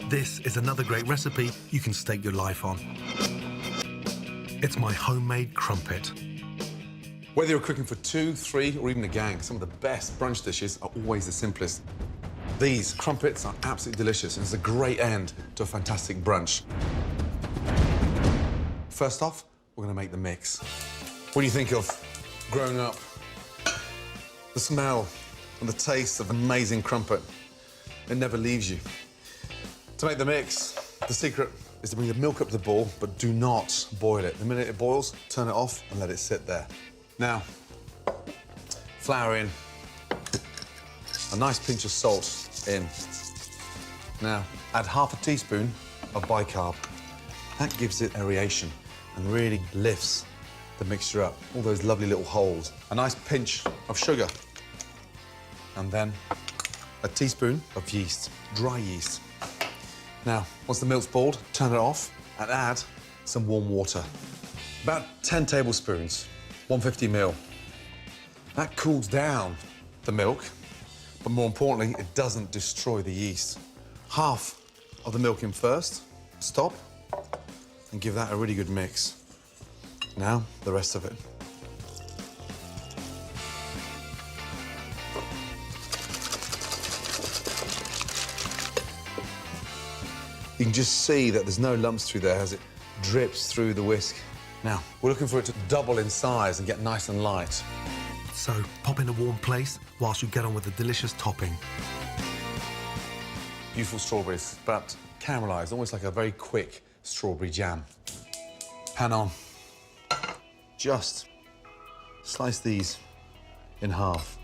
This is another great recipe you can stake your life on. It's my homemade crumpet. Whether you're cooking for 2, 3, or even a gang, some of the best brunch dishes are always the simplest. These crumpets are absolutely delicious, and it's a great end to a fantastic brunch. First off, we're going to make the mix. When you think of growing up, the smell and the taste of amazing crumpet, it never leaves you. To make the mix, the secret is to bring the milk up to the boil, but do not boil it. The minute it boils, turn it off and let it sit there. Now, flour in, a nice pinch of salt in. Now, add half a teaspoon of bicarb. That gives it aeration and really lifts the mixture up. All those lovely little holes. A nice pinch of sugar. And then a teaspoon of yeast, dry yeast. Now, once the milk's boiled, turn it off and add some warm water. About 10 tablespoons, 150 ml. That cools down the milk, but more importantly, it doesn't destroy the yeast. Half of the milk in first, stop, and give that a really good mix. Now, the rest of it. You can just see that there's no lumps through there as it drips through the whisk. Now, we're looking for it to double in size and get nice and light. So pop in a warm place whilst you get on with the delicious topping. Beautiful strawberries, but caramelised, almost like a very quick strawberry jam. Pan on. Just slice these in half.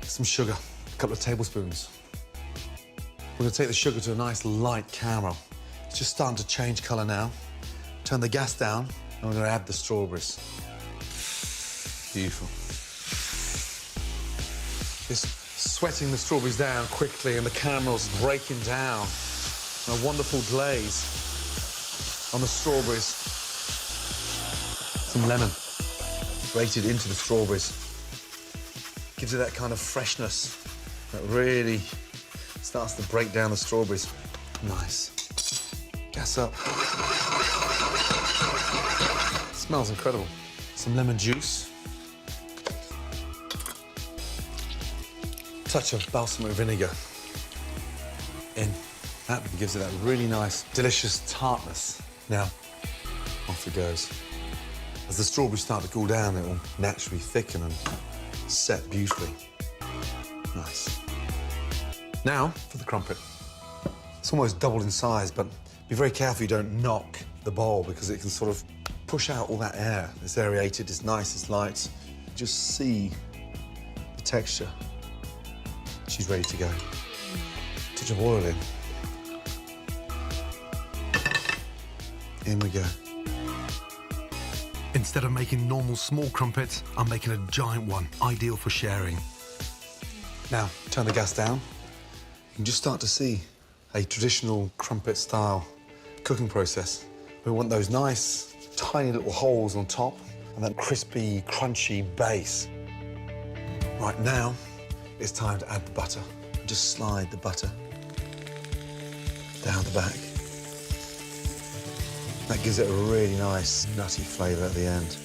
Some sugar, a couple of tablespoons. We're going to take the sugar to a nice light caramel. It's just starting to change colour now. Turn the gas down, and we're going to add the strawberries. Beautiful. It's sweating the strawberries down quickly, and the caramel's breaking down. And a wonderful glaze on the strawberries. Some lemon grated into the strawberries. Gives it that kind of freshness that really starts to break down the strawberries. Nice. Gas up. Smells incredible. Some lemon juice. Touch of balsamic vinegar in. That gives it that really nice, delicious tartness. Now, off it goes. As the strawberries start to cool down, it will naturally thicken and set beautifully. Nice. Now, for the crumpet. It's almost doubled in size, but be very careful you don't knock the bowl because it can sort of push out all that air. It's aerated, it's nice, it's light. Just see the texture. She's ready to go. Touch of oil in. In we go. Instead of making normal small crumpets, I'm making a giant one, ideal for sharing. Now, turn the gas down. You can just start to see a traditional crumpet-style cooking process. We want those nice, tiny little holes on top and that crispy, crunchy base. Right now, it's time to add the butter. Just slide the butter down the back. That gives it a really nice, nutty flavour at the end.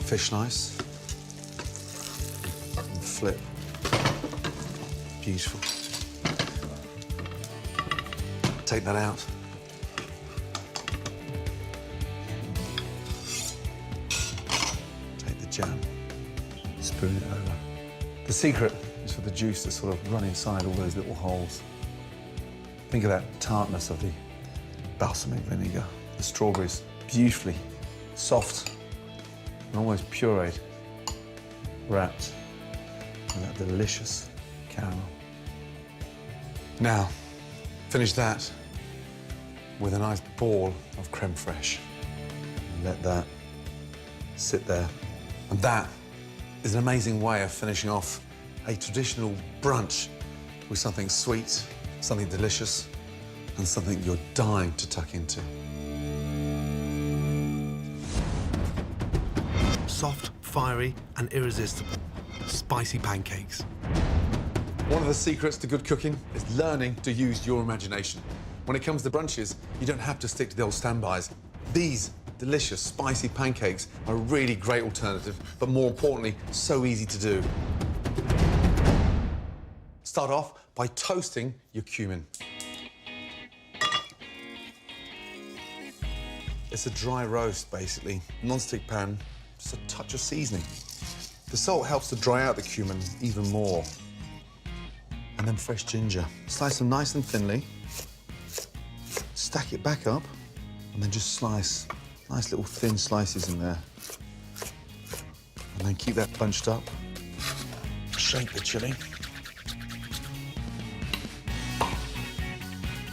Fish slice. And flip. Beautiful. Take that out. Take the jam. Spoon it over. The secret is for the juice to sort of run inside all those little holes. Think of that tartness of the balsamic vinegar. The strawberries, beautifully soft and almost pureed, wrapped in that delicious caramel. Now, finish that with a nice ball of creme fraiche. Let that sit there. And that is an amazing way of finishing off a traditional brunch with something sweet, something delicious, and something you're dying to tuck into. Soft, fiery, and irresistible. Spicy pancakes. One of the secrets to good cooking is learning to use your imagination. When it comes to brunches, you don't have to stick to the old standbys. These delicious, spicy pancakes are a really great alternative, but more importantly, so easy to do. Start off by toasting your cumin. It's a dry roast, basically. Non-stick pan, just a touch of seasoning. The salt helps to dry out the cumin even more. And then fresh ginger. Slice them nice and thinly. Stack it back up, and then just slice nice little thin slices in there. And then keep that bunched up. Shake the chili.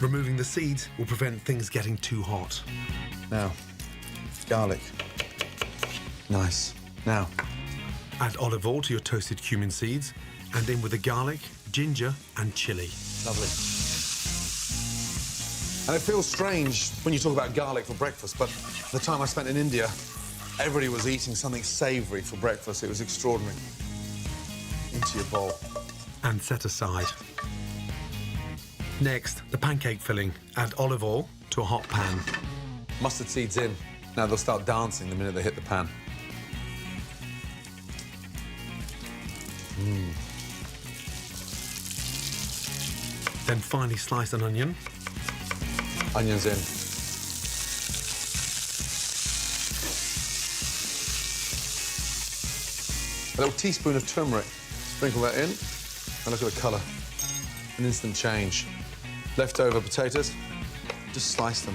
Removing the seeds will prevent things getting too hot. Now, garlic. Nice. Now, add olive oil to your toasted cumin seeds, and in with the garlic, ginger, and chili. Lovely. And it feels strange when you talk about garlic for breakfast, but the time I spent in India, everybody was eating something savoury for breakfast. It was extraordinary. Into your bowl. And set aside. Next, the pancake filling. Add olive oil to a hot pan. Mustard seeds in. Now they'll start dancing the minute they hit the pan. Then finely slice an onion. Onions in. A little teaspoon of turmeric. Sprinkle that in. And look at the colour. An instant change. Leftover potatoes, just slice them.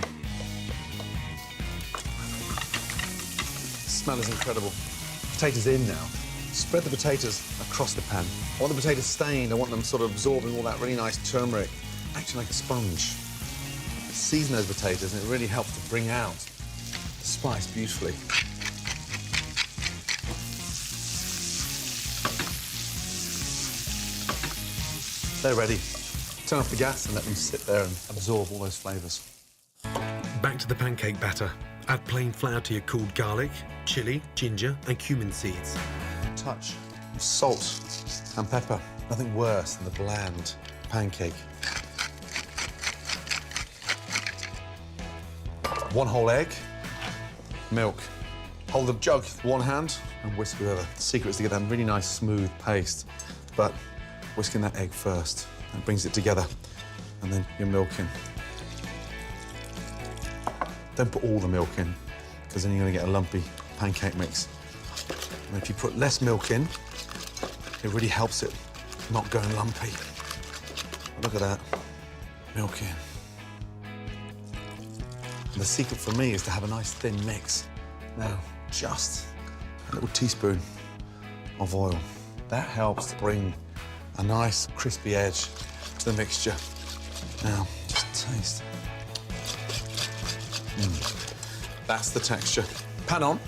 The smell is incredible. Potatoes in now. Spread the potatoes across the pan. I want the potatoes stained. I want them sort of absorbing all that really nice turmeric, acting like a sponge. Season those potatoes, and it really helps to bring out the spice beautifully. They're ready. Turn off the gas and let them sit there and absorb all those flavours. Back to the pancake batter. Add plain flour to your cooled garlic, chili, ginger, and cumin seeds. A touch of salt and pepper. Nothing worse than the bland pancake. 1 whole egg, milk. Hold the jug with one hand and whisk with the other. The secret is to get that really nice, smooth paste, but whisking that egg first. That brings it together, and then your milk in. Don't put all the milk in, because then you're going to get a lumpy pancake mix. And if you put less milk in, it really helps it not going lumpy. Look at that. Milk in. And the secret for me is to have a nice thin mix. Now, just a little teaspoon of oil. That helps to bring a nice crispy edge to the mixture. Now, just taste. That's the texture. Pan on.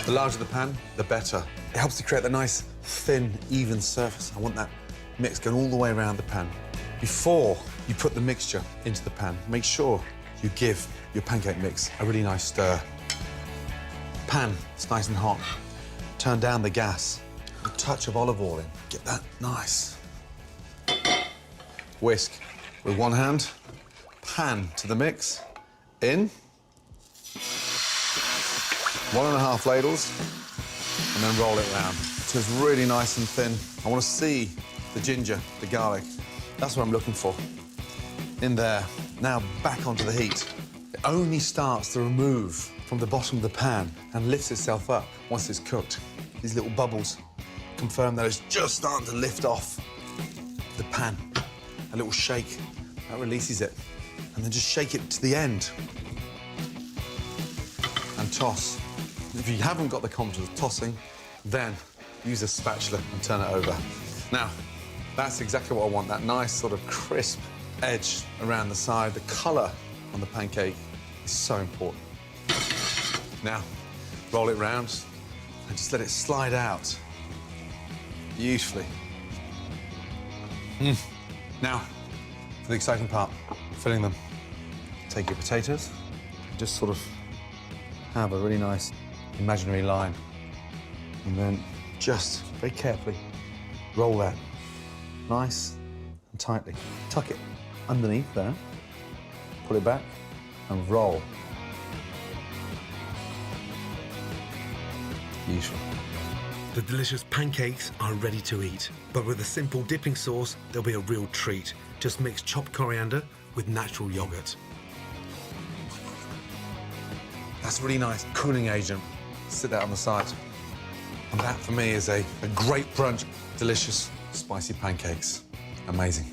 The larger the pan, the better. It helps to create a nice, thin, even surface. I want that mix going all the way around the pan. Before you put the mixture into the pan, make sure you give your pancake mix a really nice stir. Pan is nice and hot. Turn down the gas. A touch of olive oil in. Get that nice. Whisk with one hand. Pan to the mix. In. 1½ ladles. And then roll it round. So it's really nice and thin. I want to see the ginger, the garlic. That's what I'm looking for. In there. Now back onto the heat. It only starts to remove from the bottom of the pan and lifts itself up once it's cooked. These little bubbles confirm that it's just starting to lift off the pan. A little shake, that releases it. And then just shake it to the end. And toss. If you haven't got the confidence of tossing, then use a spatula and turn it over. Now, that's exactly what I want, that nice sort of crisp edge around the side. The colour on the pancake is so important. Now, roll it round and just let it slide out beautifully. Now, for the exciting part, filling them. Take your potatoes and just sort of have a really nice imaginary line. And then just very carefully roll that nice and tightly. Tuck it underneath there, pull it back and roll. Beautiful. The delicious pancakes are ready to eat, but with a simple dipping sauce, they'll be a real treat. Just mix chopped coriander with natural yogurt. That's really nice cooling agent. Sit that on the side. And that for me is a great brunch. Delicious spicy pancakes. Amazing.